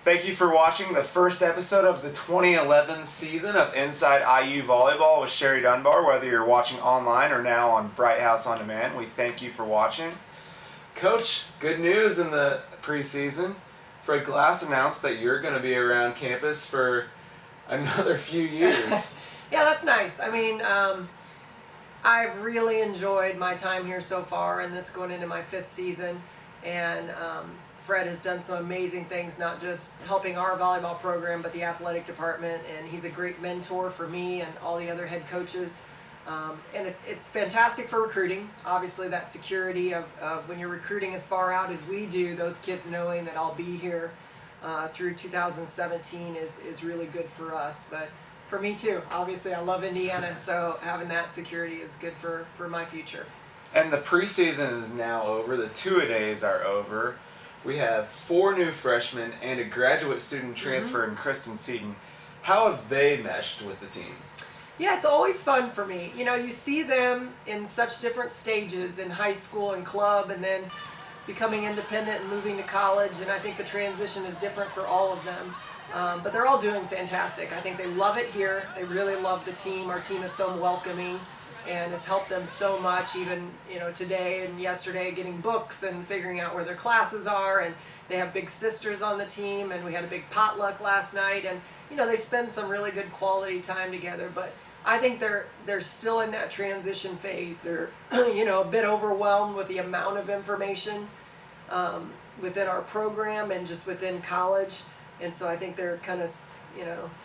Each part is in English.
Thank you for watching the first episode of the 2011 season of Inside IU Volleyball with Mary Dunbar. Whether you're watching online or now on Bright House On Demand, we thank you for watching. Coach, good news in the preseason. Fred Glass announced that you're going to be around campus for another few years. Yeah, that's nice. I mean, I've really enjoyed my time here so far, and this going into my 5th season. And Fred has done some amazing things, not just helping our volleyball program, but the athletic department. And he's a great mentor for me and all the other head coaches. And it's fantastic for recruiting. Obviously, that security of when you're recruiting as far out as we do, those kids knowing that I'll be here through 2017 is really good for us. But for me too, obviously I love Indiana, so having that security is good for my future. And the preseason is now over. The two-a-days are over. We have 4 new freshmen and a graduate student transfer in Kristen Seaton. How have they meshed with the team? Yeah, it's always fun for me. You know, you see them in such different stages in high school and club, and then becoming independent and moving to college, and I think the transition is different for all of them. But they're all doing fantastic. I think they love it here. They really love the team. Our team is so welcoming and has helped them so much, even today and yesterday, getting books and figuring out where their classes are. And they have big sisters on the team, and we had a big potluck last night, and they spend some really good quality time together. But I think they're still in that transition phase. They're a bit overwhelmed with the amount of information within our program and just within college. And so I think they're kind of,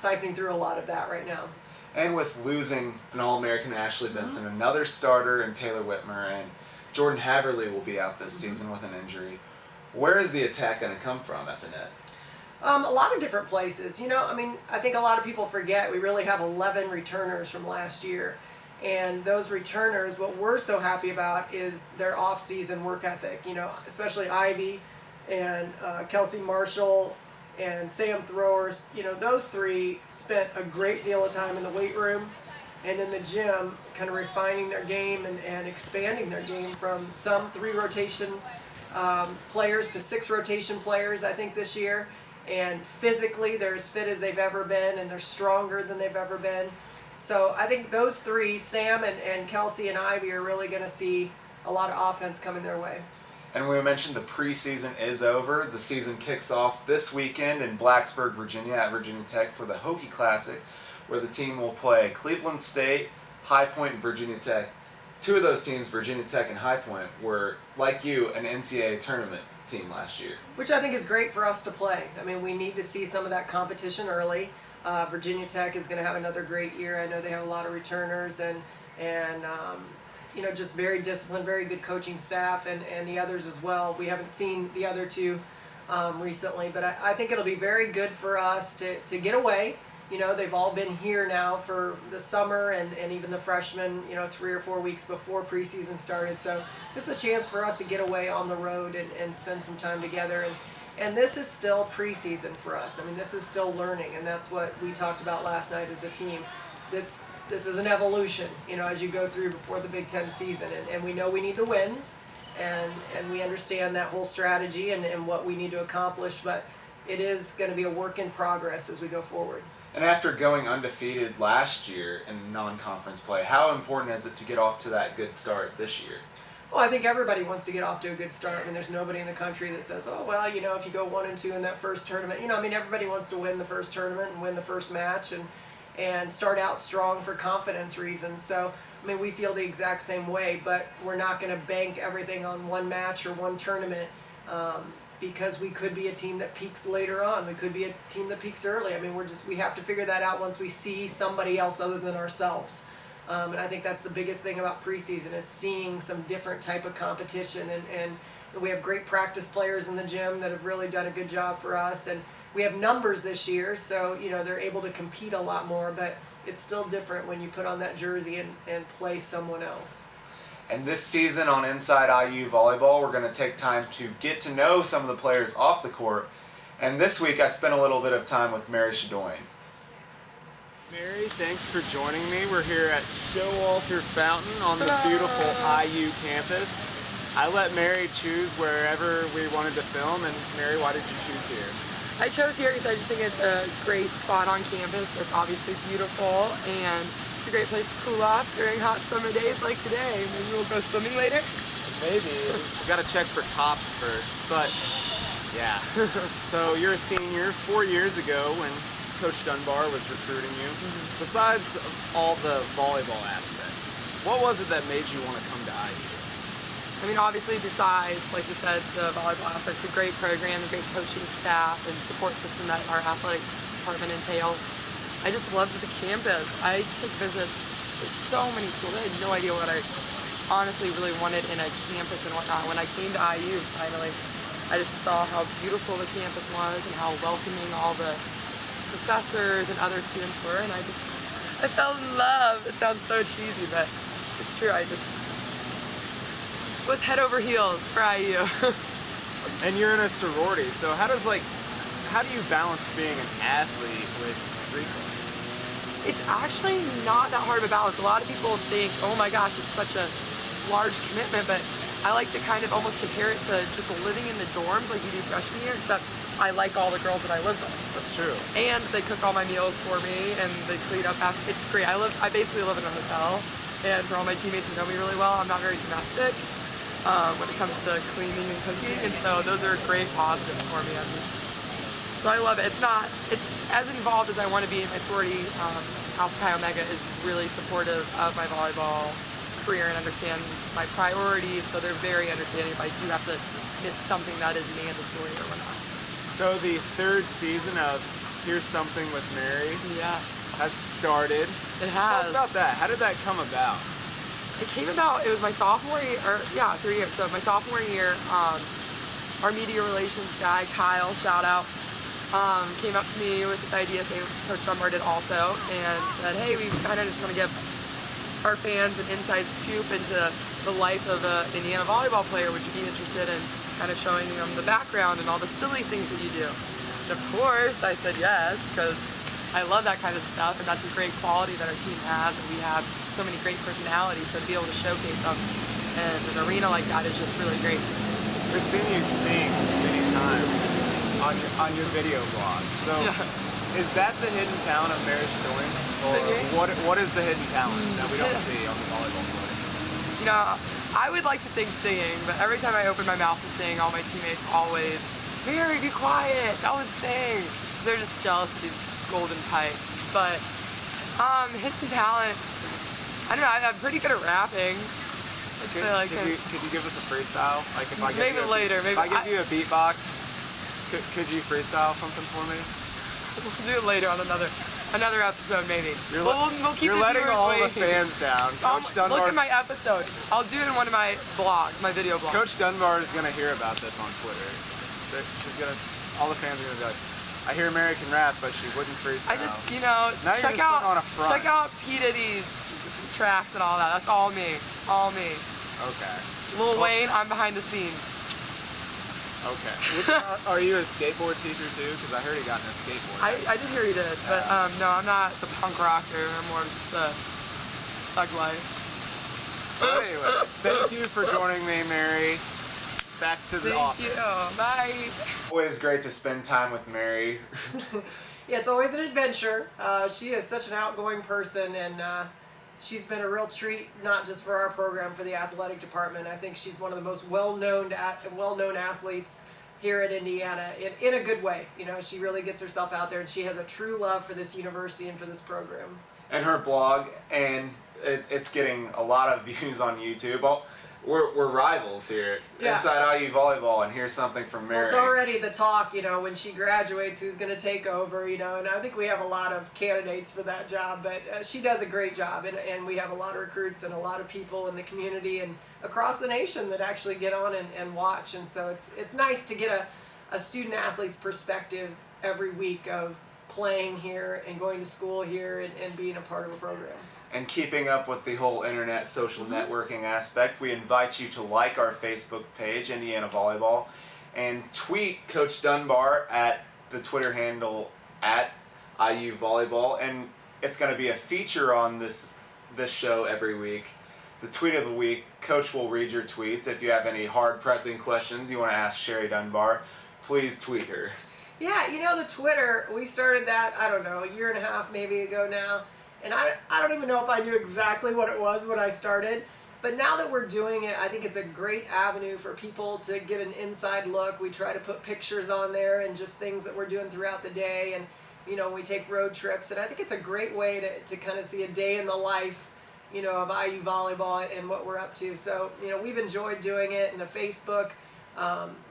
siphoning through a lot of that right now. And with losing an All-American Ashley Benson, another starter, and Taylor Whitmer, and Jordan Haverly will be out this season with an injury, where is the attack going to come from at the net? A lot of different places. I think a lot of people forget we really have 11 returners from last year. And those returners, what we're so happy about is their off-season work ethic, especially Ivy and Kelsey Marshall and Sam Throwers. Those 3 spent a great deal of time in the weight room and in the gym kind of refining their game and expanding their game from some 3 rotation players to 6 rotation players, I think, this year. And physically, they're as fit as they've ever been, and they're stronger than they've ever been. So I think those 3, Sam and Kelsey and Ivy, are really going to see a lot of offense coming their way. And we mentioned the preseason is over. The season kicks off this weekend in Blacksburg, Virginia at Virginia Tech for the Hokie Classic, where the team will play Cleveland State, High Point, and Virginia Tech. 2 of those teams, Virginia Tech and High Point, were, like you, an NCAA tournament team last year. Which I think is great for us to play. I mean, we need to see some of that competition early. Virginia Tech is going to have another great year. I know they have a lot of returners and just very disciplined, very good coaching staff, and the others as well. We haven't seen the other 2 recently, but I think it'll be very good for us to get away. They've all been here now for the summer and even the freshmen, 3 or 4 weeks before preseason started. So this is a chance for us to get away on the road and spend some time together. And this is still preseason for us. I mean, this is still learning, and that's what we talked about last night as a team. This is an evolution, as you go through before the Big Ten season. And we know we need the wins, and we understand that whole strategy and what we need to accomplish, but it is going to be a work in progress as we go forward. And after going undefeated last year in non-conference play, how important is it to get off to that good start this year? Well, I think everybody wants to get off to a good start. I mean, there's nobody in the country that says, oh, well, if you go 1-2 in that first tournament, everybody wants to win the first tournament and win the first match and start out strong for confidence reasons. So, we feel the exact same way, but we're not going to bank everything on one match or one tournament because we could be a team that peaks later on. We could be a team that peaks early. We have to figure that out once we see somebody else other than ourselves. And I think that's the biggest thing about preseason is seeing some different type of competition. And we have great practice players in the gym that have really done a good job for us. And we have numbers this year, so they're able to compete a lot more. But it's still different when you put on that jersey and play someone else. And this season on Inside IU Volleyball, we're going to take time to get to know some of the players off the court. And this week I spent a little bit of time with Mary Chaudoin. Mary, thanks for joining me. We're here at Showalter Fountain on the beautiful IU campus. I let Mary choose wherever we wanted to film, and Mary, why did you choose here? I chose here because I just think it's a great spot on campus. It's obviously beautiful, and it's a great place to cool off during hot summer days like today. Maybe we'll go swimming later. Maybe. We gotta check for tops first, but yeah. So you're a senior 4 years ago when Coach Dunbar was recruiting you. Besides all the volleyball aspects, what was it that made you want to come to IU? I mean, obviously, besides, like you said, the volleyball aspects, a great program, a great coaching staff, and support system that our athletic department entails. I just loved the campus. I took visits to so many schools. I had no idea what I honestly really wanted in a campus and whatnot. When I came to IU, finally, I just saw how beautiful the campus was and how welcoming all the professors and other students were, and I fell in love. It sounds so cheesy, but it's true. I just was head over heels for IU. And you're in a sorority, so how do you balance being an athlete with Greek life? It's actually not that hard of a balance. A lot of people think, oh my gosh, it's such a large commitment, but I like to kind of almost compare it to just living in the dorms like you do freshman year, except I like all the girls that I live with. That's true. And they cook all my meals for me, and they clean up after. It's great. I basically live in a hotel, and for all my teammates who know me really well, I'm not very domestic when it comes to cleaning and cooking, and so those are great positives for me. So I love it. It's as involved as I want to be in my sorority. Alpha Chi Omega is really supportive of my volleyball career and understands my priorities, so they're very understanding if I do have to miss something that is mandatory or whatnot. So the third season of Here's Something with Mary has started. It has. Talk about that. How did that come about? It came about, it was my sophomore year, 3 years. So my sophomore year, our media relations guy, Kyle, shout out, came up to me with this idea, same Coach Dunbar did also, and said, hey, we kind of just want to give our fans an inside scoop into the life of an Indiana volleyball player. Would you be interested in kind of showing them the background and all the silly things that you do? And of course, I said yes, because I love that kind of stuff, and that's a great quality that our team has, and we have so many great personalities, so to be able to showcase them in an arena like that is just really great. We've seen you sing many times on your video blog. So is that the hidden talent of Mary Chaudoin? Or what is the hidden talent that we don't see on the volleyball court? You know, I would like to think singing, but every time I open my mouth to sing, all my teammates always, Mary, be quiet, don't sing. They're just jealous of these golden pipes. But hidden talent, I don't know, I'm pretty good at rapping. Could you give us a freestyle? Like if I maybe later. Maybe if I give you a beatbox, could you freestyle something for me? We'll do it later on another episode, maybe. We'll keep you're letting all waiting. the fans down. Coach Dunbar. Look at my episode. I'll do it in one of my blogs, my video blogs. Coach Dunbar is gonna hear about this on Twitter. All the fans are gonna be like, I hear Mary can rap, but she wouldn't freestyle. I just, now check you're just putting on a front. Check out P. Diddy's tracks and all that. That's all me. All me. Okay. Lil Wayne, I'm behind the scenes. Okay. Are you a skateboard teacher too? Because I heard he got in a skateboard. I did hear he did, but no, I'm not the punk rocker. I'm more just the thug life. But anyway, thank you for joining me, Mary. Back to the office. Thank you. Bye. Always great to spend time with Mary. Yeah, it's always an adventure. She is such an outgoing person, and she's been a real treat, not just for our program, for the athletic department. I think she's one of the most well-known athletes here at Indiana, in a good way. You know, she really gets herself out there, and she has a true love for this university and for this program. And her blog, and it's getting a lot of views on YouTube. We're rivals here. Yeah. Inside IU Volleyball, and here's something from Mary. Well, it's already the talk, when she graduates, who's going to take over, and I think we have a lot of candidates for that job, but she does a great job, and we have a lot of recruits and a lot of people in the community and across the nation that actually get on and watch, and so it's nice to get a student athlete's perspective every week of playing here and going to school here and being a part of a program. And keeping up with the whole internet social networking aspect, we invite you to like our Facebook page, Indiana Volleyball, and tweet Coach Dunbar at the Twitter handle at IU Volleyball. And it's going to be a feature on this show every week. The tweet of the week, Coach will read your tweets. If you have any hard-pressing questions you want to ask Sherry Dunbar, please tweet her. Yeah, the Twitter, we started that, I don't know, a year and a half maybe ago now. And I don't even know if I knew exactly what it was when I started. But now that we're doing it, I think it's a great avenue for people to get an inside look. We try to put pictures on there and just things that we're doing throughout the day. And, we take road trips. And I think it's a great way to kind of see a day in the life, of IU Volleyball and what we're up to. So, we've enjoyed doing it. And the Facebook,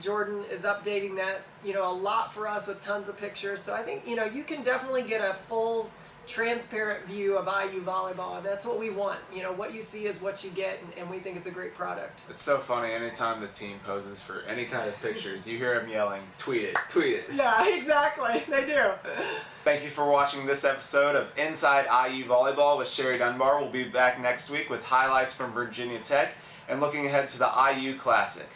Jordan is updating that, a lot for us with tons of pictures. So I think, you can definitely get a full, transparent view of IU Volleyball. And that's what we want. What you see is what you get. And we think it's a great product. It's so funny. Anytime the team poses for any kind of pictures, you hear them yelling, tweet it, tweet it. Yeah, exactly. They do. Thank you for watching this episode of Inside IU Volleyball with Sherry Dunbar. We'll be back next week with highlights from Virginia Tech and looking ahead to the IU Classic.